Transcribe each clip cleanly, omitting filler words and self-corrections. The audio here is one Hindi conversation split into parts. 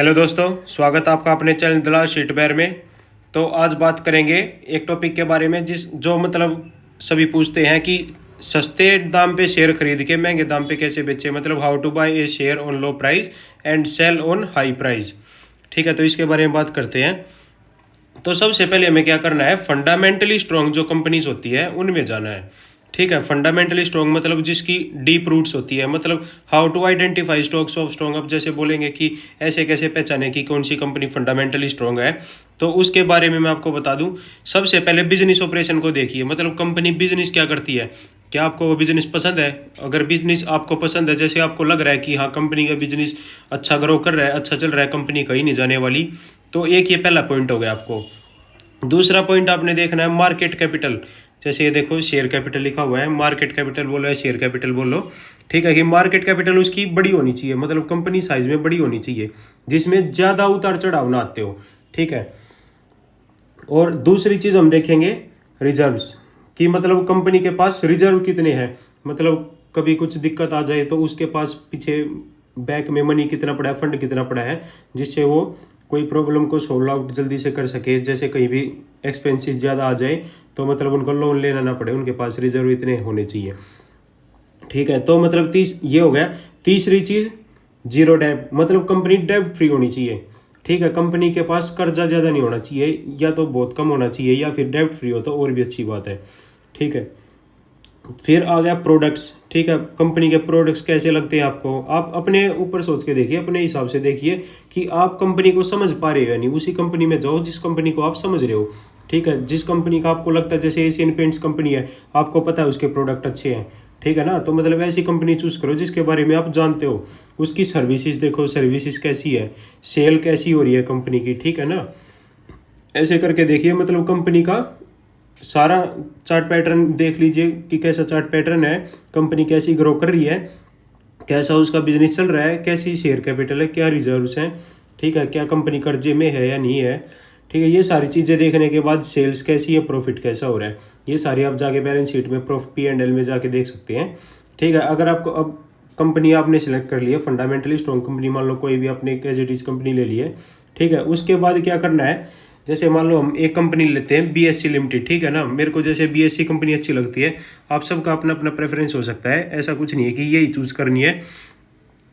हेलो दोस्तों, स्वागत है आपका अपने चैनल दलाल शीटवेयर में। तो आज बात करेंगे एक टॉपिक के बारे में जो मतलब सभी पूछते हैं कि सस्ते दाम पे शेयर खरीद के महंगे दाम पे कैसे बेचे, मतलब how to buy a share on low price and sell on high price. ठीक है, तो इसके बारे में बात करते हैं। तो सबसे पहले हमें क्या करना है, फंडामेंटली स्ट्रॉन्ग जो कंपनीज होती है उनमें जाना है। ठीक है, फंडामेंटली स्ट्रॉन्ग मतलब जिसकी डीप रूट्स होती है, मतलब how to identify stocks of strong. अब जैसे बोलेंगे कि ऐसे कैसे पहचाने कि कौन सी कंपनी फंडामेंटली स्ट्रॉन्ग है, तो उसके बारे में मैं आपको बता दूं। सबसे पहले बिजनेस ऑपरेशन को देखिए, मतलब कंपनी बिजनेस क्या करती है, क्या आपको वो बिजनेस पसंद है। अगर बिजनेस आपको पसंद है, जैसे आपको लग रहा है कि हाँ कंपनी का बिजनेस अच्छा ग्रो कर रहा है, अच्छा चल रहा है, कंपनी कहीं नहीं जाने वाली, तो एक ये पहला पॉइंट हो गया आपको। दूसरा पॉइंट आपने देखना है मार्केट कैपिटल। जैसे ये देखो शेयर कैपिटल लिखा हुआ है, मार्केट कैपिटल बोलो या शेयर कैपिटल बोलो। ठीक है कि मार्केट कैपिटल उसकी बड़ी होनी चाहिए, मतलब कंपनी साइज में बड़ी होनी चाहिए, जिसमें ज़्यादा उतार चढ़ाव ना आते हो। ठीक है, और दूसरी चीज़ हम देखेंगे रिजर्व्स कि मतलब कंपनी के पास रिजर्व कितने हैं, मतलब कभी कुछ दिक्कत आ जाए तो उसके पास पीछे बैंक में मनी कितना पड़ा है, फंड कितना पड़ा है, जिससे वो कोई प्रॉब्लम को सॉल्व आउट जल्दी से कर सके। जैसे कहीं भी एक्सपेंसेस ज़्यादा आ जाए तो मतलब उनको लोन लेना ना पड़े, उनके पास रिजर्व इतने होने चाहिए। ठीक है, तो मतलब ये हो गया। तीसरी चीज़ जीरो डेब्ट, मतलब कंपनी डेब्ट फ्री होनी चाहिए। ठीक है, कंपनी के पास कर्जा ज़्यादा नहीं होना चाहिए, या तो बहुत कम होना चाहिए, या फिर डेब्ट फ्री हो तो और भी अच्छी बात है। ठीक है, फिर आ गया प्रोडक्ट्स। ठीक है, कंपनी के प्रोडक्ट्स कैसे लगते हैं आपको, आप अपने ऊपर सोच के देखिए, अपने हिसाब से देखिए कि आप कंपनी को समझ पा रहे हो या नहीं। उसी कंपनी में जाओ जिस कंपनी को आप समझ रहे हो। ठीक है, जिस कंपनी का आपको लगता है, जैसे एशियन पेंट्स कंपनी है, आपको पता है उसके प्रोडक्ट अच्छे हैं। ठीक है ना, तो मतलब ऐसी कंपनी चूज करो जिसके बारे में आप जानते हो। उसकी सर्विसेज देखो, सर्विसेज कैसी है, सेल कैसी हो रही है कंपनी की। ठीक है ना, ऐसे करके देखिए, मतलब कंपनी का सारा चार्ट पैटर्न देख लीजिए कि कैसा चार्ट पैटर्न है, कंपनी कैसी ग्रो कर रही है, कैसा उसका बिजनेस चल रहा है, कैसी शेयर कैपिटल है, क्या रिजर्व्स हैं। ठीक है, क्या कंपनी कर्जे में है या नहीं है। ठीक है, ये सारी चीज़ें देखने के बाद सेल्स कैसी है, प्रॉफिट कैसा हो रहा है, ये सारी आप जाके बैलेंस शीट में प्रॉफिट P&L में जाके देख सकते हैं। ठीक है, अगर आपको अब कंपनी आपने सेलेक्ट कर ली है, फंडामेंटली स्ट्रॉन्ग कंपनी, मान लो कोई भी आपने एक एज इट इज कंपनी ले ली है। ठीक है, उसके बाद क्या करना है, जैसे मान लो हम एक कंपनी लेते हैं BSC लिमिटेड। ठीक है ना, मेरे को जैसे BSC कंपनी अच्छी लगती है, आप सबका अपना अपना प्रेफरेंस हो सकता है, ऐसा कुछ नहीं है कि यही चूज़ करनी है।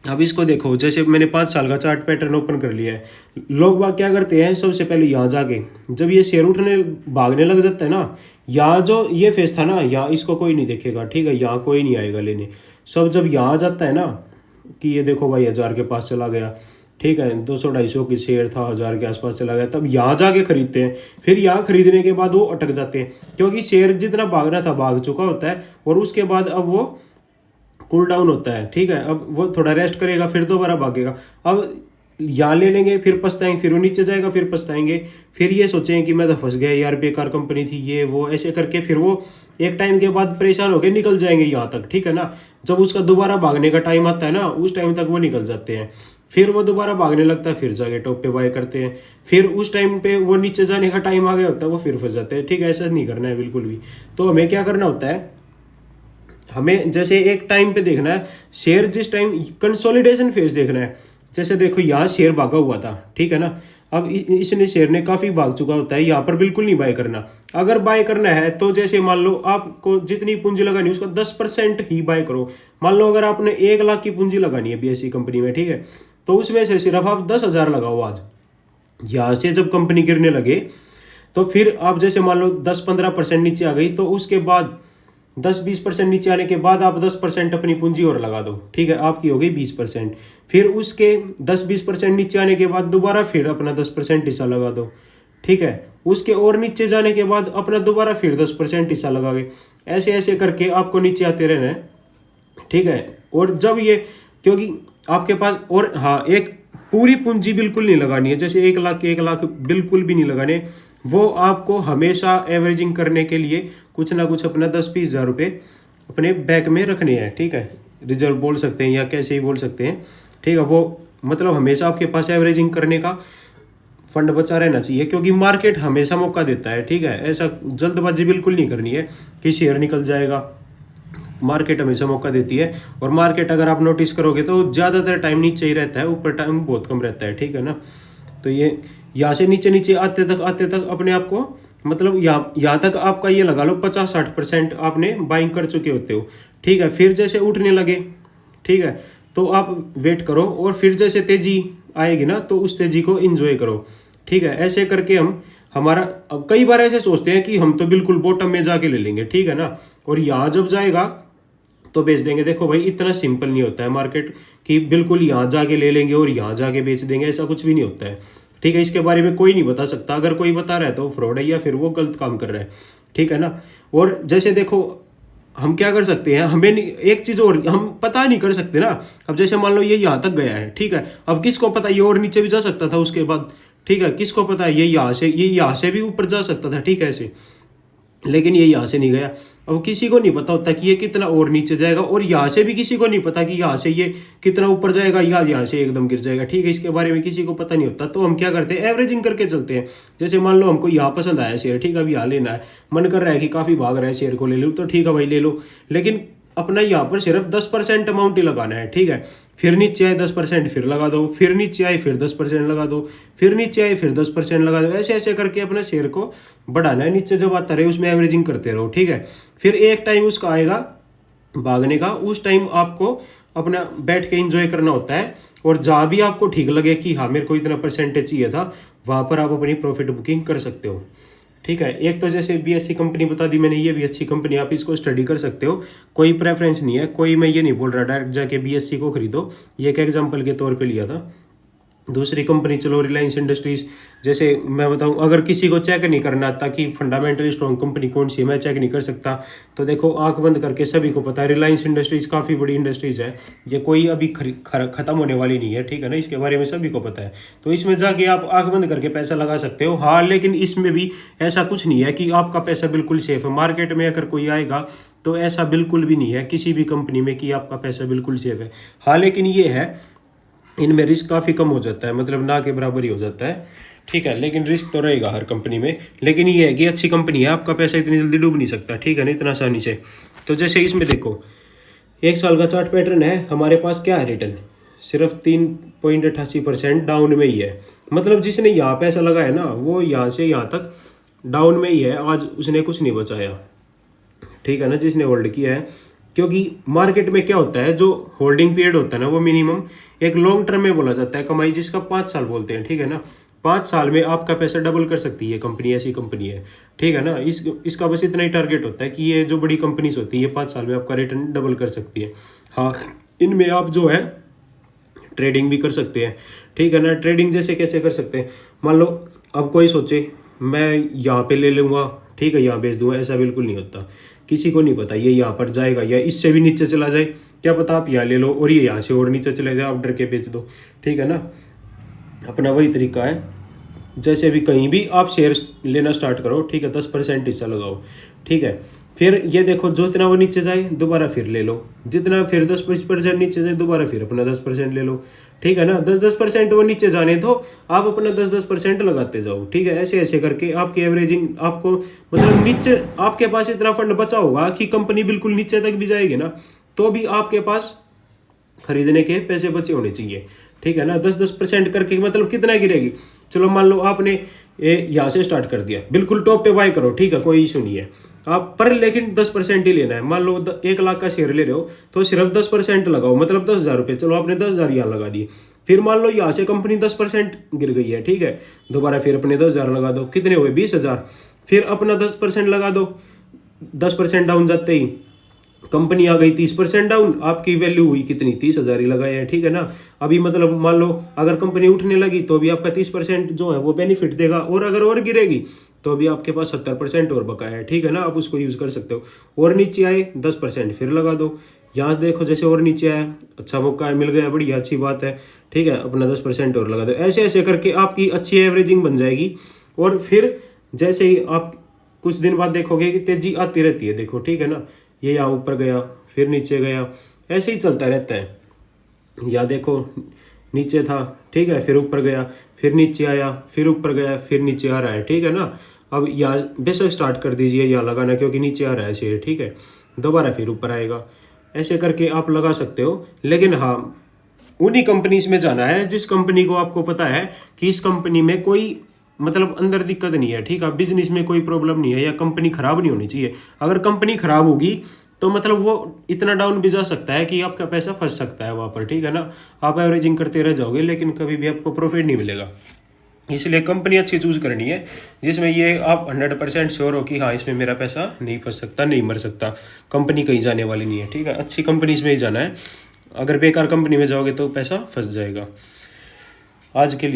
अब इसको देखो, जैसे मैंने 5 साल का चार्ट पैटर्न ओपन कर लिया है। लोग बाग क्या करते हैं, सबसे पहले यहाँ जाके जब ये शेयर उठने भागने लग जाता है ना, यहाँ जो ये फेस था ना, यहाँ इसको कोई नहीं देखेगा। ठीक है, यहाँ कोई नहीं आएगा लेने। सब जब यहाँ आ जाता है ना कि ये देखो भाई 1000 के पास चला गया, ठीक है 200-250 की शेयर था, 1000 के आसपास चला गया, तब यहाँ जाके खरीदते हैं। फिर यहाँ खरीदने के बाद वो अटक जाते हैं, क्योंकि शेयर जितना भागना था भाग चुका होता है, और उसके बाद अब वो कूल डाउन होता है। ठीक है, अब वो थोड़ा रेस्ट करेगा, फिर दोबारा भागेगा। अब यहाँ ले लेंगे, फिर पछताएंगे, फिर वो नीचे जाएगा, फिर पछताएंगे, फिर ये सोचेंगे कि मैं तो फंस गया यार, बेकार कंपनी थी ये वो, ऐसे करके फिर वो एक टाइम के बाद परेशान होकर निकल जाएंगे यहाँ तक। ठीक है ना, जब उसका दोबारा भागने का टाइम आता है ना, उस टाइम तक वो निकल जाते हैं। फिर वो दोबारा भागने लगता है, फिर जाके टॉप पे बाय करते हैं। फिर उस टाइम पे वो नीचे जाने का टाइम आ गया होता है, वो फिर फंस जाते हैं। ठीक है, ऐसा नहीं करना है बिल्कुल भी। तो हमें क्या करना होता है, हमें जैसे एक टाइम पे देखना है शेयर, जिस टाइम कंसोलिडेशन फेज देखना है। जैसे देखो यहाँ शेयर भागा हुआ था, ठीक है ना, अब इसने शेयर ने काफ़ी भाग चुका होता है, यहाँ पर बिल्कुल नहीं बाय करना। अगर बाय करना है तो जैसे मान लो आपको जितनी पूंजी लगानी है उसका 10% ही बाय करो। मान लो अगर आपने 1 लाख की पूंजी लगानी है BSC कंपनी में, ठीक है, तो उसमें से सिर्फ आप 10,000 लगाओ आज। यहाँ से जब कंपनी गिरने लगे तो फिर आप जैसे मान लो 10-15% नीचे आ गई, तो उसके बाद 10-20% नीचे आने के बाद आप 10% अपनी पूंजी और लगा दो। ठीक है, आपकी हो गई 20%। फिर उसके 10-20% नीचे आने के बाद दोबारा फिर अपना 10% हिस्सा लगा दो। ठीक है, उसके और नीचे जाने के बाद अपना दोबारा फिर 10% हिस्सा लगाओगे। ऐसे ऐसे करके आपको नीचे आते रहना है। ठीक है, और जब ये, क्योंकि आपके पास, और हाँ, एक पूरी पूंजी बिल्कुल नहीं लगानी है, जैसे 1 लाख के 1 लाख बिल्कुल भी नहीं लगाने। वो आपको हमेशा एवरेजिंग करने के लिए कुछ ना कुछ अपना 10-20 हज़ार रुपये अपने बैंक में रखने हैं। ठीक है, रिजर्व बोल सकते हैं या कैसे ही बोल सकते हैं। ठीक है, वो मतलब हमेशा आपके पास एवरेजिंग करने का फंड बचा रहना चाहिए, क्योंकि मार्केट हमेशा मौका देता है। ठीक है, ऐसा जल्दबाजी बिल्कुल नहीं करनी है कि शेयर निकल जाएगा, मार्केट हमेशा मौका देती है। और मार्केट अगर आप नोटिस करोगे तो ज़्यादातर टाइम नीचे ही रहता है, ऊपर टाइम बहुत कम रहता है, ठीक है ना। तो ये यहाँ से नीचे नीचे आते तक अपने आप को मतलब यहाँ तक आपका ये लगा लो 50-60% आपने बाइंग कर चुके होते हो, ठीक है। फिर जैसे उठने लगे, ठीक है, तो आप वेट करो और फिर जैसे तेजी आएगी ना तो उस तेजी को एंजॉय करो, ठीक है। ऐसे करके हमारा अब कई बार ऐसे सोचते हैं कि हम तो बिल्कुल बॉटम में जाके ले लेंगे, ठीक है ना, और यहाँ जब जाएगा तो बेच देंगे। देखो भाई इतना सिंपल नहीं होता है मार्केट कि बिल्कुल यहाँ जाके ले लेंगे और यहाँ जाके बेच देंगे, ऐसा कुछ भी नहीं होता है, ठीक है। इसके बारे में कोई नहीं बता सकता, अगर कोई बता रहा है तो फ्रॉड है या फिर वो गलत काम कर रहा है, ठीक है ना। और जैसे देखो हम क्या कर सकते हैं, हमें एक चीज़ और हम पता नहीं कर सकते ना। अब जैसे मान लो ये यहाँ तक गया है, ठीक है, अब किसको पता ये और नीचे भी जा सकता था उसके बाद, ठीक है, किसको पता है ये यहाँ से भी ऊपर जा सकता था, ठीक है ऐसे, लेकिन ये यहाँ से नहीं गया। अब किसी को नहीं पता होता कि ये कितना और नीचे जाएगा, और यहाँ से भी किसी को नहीं पता कि यहाँ से ये कितना ऊपर जाएगा या यहाँ से एकदम गिर जाएगा, ठीक है, इसके बारे में किसी को पता नहीं होता। तो हम क्या करते हैं, एवरेजिंग करके चलते हैं। जैसे मान लो हमको यहाँ पसंद आया शेयर, ठीक है, अभी यहाँ लेना है, मन कर रहा है कि काफ़ी भाग रहा है शेयर को ले लूँ, तो ठीक है भाई ले लो, लेकिन अपना यहाँ पर सिर्फ 10% अमाउंट ही लगाना है, ठीक है। फिर नीचे आए 10% फिर लगा दो, फिर नीचे आए फिर 10% लगा दो, फिर नीचे आए फिर 10% लगा दो, ऐसे ऐसे करके अपने शेयर को बढ़ाना है। नीचे जब आता रहे उसमें एवरेजिंग करते रहो, ठीक है। फिर एक टाइम उसका आएगा भागने का, उस टाइम आपको अपना बैठ के एंजॉय करना होता है। और जहाँ भी आपको ठीक लगे कि हाँ मेरे को इतना परसेंटेज चाहिए था, वहाँ पर आप अपनी प्रॉफिट बुकिंग कर सकते हो, ठीक है। एक तो जैसे BSE कंपनी बता दी मैंने, ये भी अच्छी कंपनी, आप इसको स्टडी कर सकते हो, कोई प्रेफरेंस नहीं है, कोई मैं ये नहीं बोल रहा डायरेक्ट जाके BSE को खरीदो, ये एक एग्जांपल के तौर पे लिया था। दूसरी कंपनी चलो रिलायंस इंडस्ट्रीज, जैसे मैं बताऊं अगर किसी को चेक नहीं करना आता कि फंडामेंटली स्ट्रॉन्ग कंपनी कौन सी है, मैं चेक नहीं कर सकता, तो देखो आंख बंद करके सभी को पता है रिलायंस इंडस्ट्रीज काफ़ी बड़ी इंडस्ट्रीज है, ये कोई अभी खत्म होने वाली नहीं है, ठीक है ना, इसके बारे में सभी को पता है। तो इसमें जाके आप आंख बंद करके पैसा लगा सकते हो, हाँ, लेकिन इसमें भी ऐसा कुछ नहीं है कि आपका पैसा बिल्कुल सेफ है। मार्केट में अगर कोई आएगा तो ऐसा बिल्कुल भी नहीं है किसी भी कंपनी में कि आपका पैसा बिल्कुल सेफ है, हाँ, लेकिन ये है इनमें रिस्क काफ़ी कम हो जाता है, मतलब ना के बराबर ही हो जाता है, ठीक है, लेकिन रिस्क तो रहेगा हर कंपनी में। लेकिन ये है कि अच्छी कंपनी है, आपका पैसा इतनी जल्दी डूब नहीं सकता, ठीक है ना, इतना आसानी से। तो जैसे इसमें देखो 1 साल का चार्ट पैटर्न है, हमारे पास क्या है रिटर्न, सिर्फ 3.88% डाउन में ही है। मतलब जिसने यहाँ पैसा लगाया ना वो यहाँ से यहाँ तक डाउन में ही है, आज उसने कुछ नहीं बचाया, ठीक है ना, जिसने होल्ड किया है। क्योंकि मार्केट में क्या होता है, जो होल्डिंग पीरियड होता है ना वो मिनिमम एक लॉन्ग टर्म में बोला जाता है कमाई, जिसका 5 साल बोलते हैं, ठीक है ना। 5 साल में आपका पैसा डबल कर सकती है कंपनी, ऐसी कंपनी है, ठीक है ना। इसका बस इतना ही टारगेट होता है कि ये जो बड़ी कंपनीज होती है 5 साल में आपका रिटर्न डबल कर सकती है। हाँ, इनमें आप जो है ट्रेडिंग भी कर सकते हैं, ठीक है ना। ट्रेडिंग जैसे कैसे कर सकते हैं, मान लो अब कोई सोचे मैं यहाँ पे ले लूँगा, ठीक है, यहाँ बेच दूँगा, ऐसा बिल्कुल नहीं होता। किसी को नहीं पता ये यहाँ पर जाएगा या इससे भी नीचे चला जाए, क्या पता आप यहाँ ले लो और ये यहाँ से और नीचे चले जाए, आप डर के बेच दो, ठीक है ना। अपना वही तरीका है, जैसे भी कहीं भी आप शेयर लेना स्टार्ट करो, ठीक है, 10% हिस्सा लगाओ, ठीक है। फिर ये देखो जो इतना वो नीचे जाए दोबारा फिर ले लो, जितना फिर 10-20% नीचे जाए दोबारा फिर अपना 10% ले लो, ठीक है ना। 10-10% वो नीचे जाने तो आप अपना 10-10% लगाते जाओ, ठीक है। ऐसे ऐसे करके आपकी एवरेजिंग आपको मतलब नीचे आपके पास इतना फंड बचा होगा कि कंपनी बिल्कुल नीचे तक भी जाएगी ना तो भी आपके पास खरीदने के पैसे बचे होने चाहिए, ठीक है ना। 10-10% करके मतलब कितना गिरेगी, चलो मान लो आपने यहाँ से स्टार्ट कर दिया, बिल्कुल टॉप पे बाय करो, ठीक है, कोई इशू नहीं है आप पर, लेकिन 10% ही लेना है। मान लो 1 लाख का शेयर ले रहे हो तो सिर्फ 10% लगाओ, मतलब 10,000 रुपये, चलो आपने 10,000 यहाँ लगा दिए। फिर मान लो यहाँ से कंपनी 10% गिर गई है, ठीक है, दोबारा फिर अपने 10,000 लगा दो, कितने हुए 20,000, फिर अपना 10% लगा दो, 10% डाउन जाते ही कंपनी आ गई 30% डाउन, आपकी वैल्यू हुई कितनी 30,000 ही लगाए हैं, ठीक है ना। अभी मतलब मान लो अगर कंपनी उठने लगी तो भी आपका 30% जो है वो बेनिफिट देगा, और अगर और गिरेगी तो भी आपके पास 70% और बकाया है, ठीक है ना, आप उसको यूज़ कर सकते हो। और नीचे आए 10% फिर लगा दो, यहाँ देखो जैसे और नीचे आया, अच्छा मौका मिल गया, बढ़िया अच्छी बात है, ठीक है, अपना 10% और लगा दो। ऐसे ऐसे करके आपकी अच्छी एवरेजिंग बन जाएगी। और फिर जैसे ही आप कुछ दिन बाद देखोगे कि तेजी आती रहती है, देखो, ठीक है ना, ये यहाँ ऊपर गया फिर नीचे गया, ऐसे ही चलता रहता है। या देखो नीचे था, ठीक है, फिर ऊपर गया, फिर नीचे आया, फिर ऊपर गया, फिर नीचे आ रहा है, ठीक है ना। अब यहाँ बेशक स्टार्ट कर दीजिए यहाँ लगाना, क्योंकि नीचे आ रहा है शेयर, ठीक है। दोबारा फिर ऊपर आएगा। ऐसे करके आप लगा सकते हो। लेकिन हाँ, उन्हीं कंपनीज में जाना है जिस कंपनी को आपको पता है कि इस कंपनी में कोई मतलब अंदर दिक्कत नहीं है, ठीक है, बिजनेस में कोई प्रॉब्लम नहीं है या कंपनी खराब नहीं होनी चाहिए। अगर कंपनी खराब होगी तो मतलब वो इतना डाउन भी जा सकता है कि आपका पैसा फंस सकता है वहाँ पर, ठीक है ना। आप एवरेजिंग करते रह जाओगे लेकिन कभी भी आपको प्रॉफिट नहीं मिलेगा। इसलिए कंपनी अच्छी चूज करनी है जिसमें ये आप 100% श्योर हो कि हाँ इसमें मेरा पैसा नहीं फंस सकता, नहीं मर सकता, कंपनी कहीं जाने वाली नहीं है, ठीक है। अच्छी कंपनी में ही जाना है। अगर बेकार कंपनी में जाओगे तो पैसा फंस जाएगा। आज के लिए